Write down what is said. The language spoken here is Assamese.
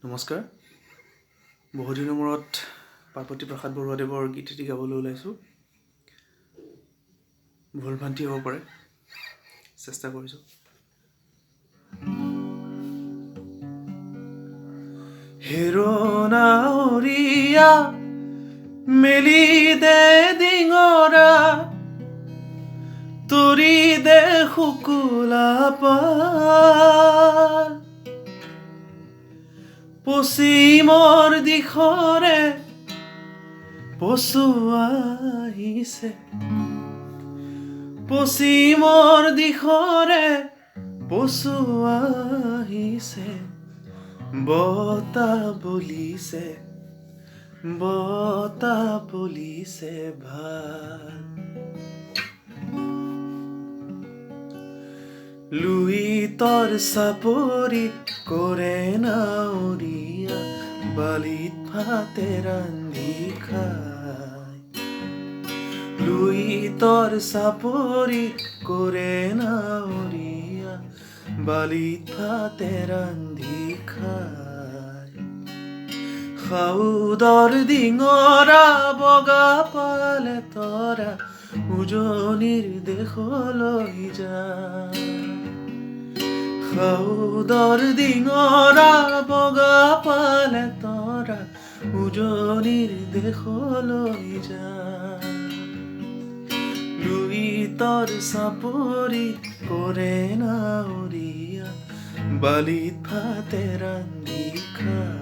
নমস্কাৰ। বহুদিনৰ মূৰত পাৰ্বতী প্ৰসাদ বৰুৱাদেৱৰ গীত এটি গাবলৈ ওলাইছোঁ। ভুল ভ্ৰান্তি হ'ব পাৰে, চেষ্টা কৰিছোঁ। হেৰণাউৰীয়া মেলি দে ডিঙৰা, তৰি দে শুকুলা পাল, পশ্চিমৰ দিশৰে পছুৱা আহিছে, পশ্চিমৰ দিশৰে পছুৱা আহিছে, বতাহ বলিছে, বতাহ বলিছে ভাল। লুইতৰ চাপৰি কৰে নাৱৰীয়া, বালিত ভাতে ৰান্ধি খায়। লুইতৰ চাপৰি কৰে নাৱৰীয়া, বালিত ভাতে ৰান্ধি খায়। সাউদৰ ডিঙৰা বগা পালে তৰা, উজনিৰ দেশলৈ যায়। সাউদৰ ডিঙৰা বগা পালে তৰা, উজনিৰ দেশলৈ যায়। লুইতৰ চাপৰি কৰে নাৱৰীয়া, বালিত ভাতে ৰান্ধি খায়।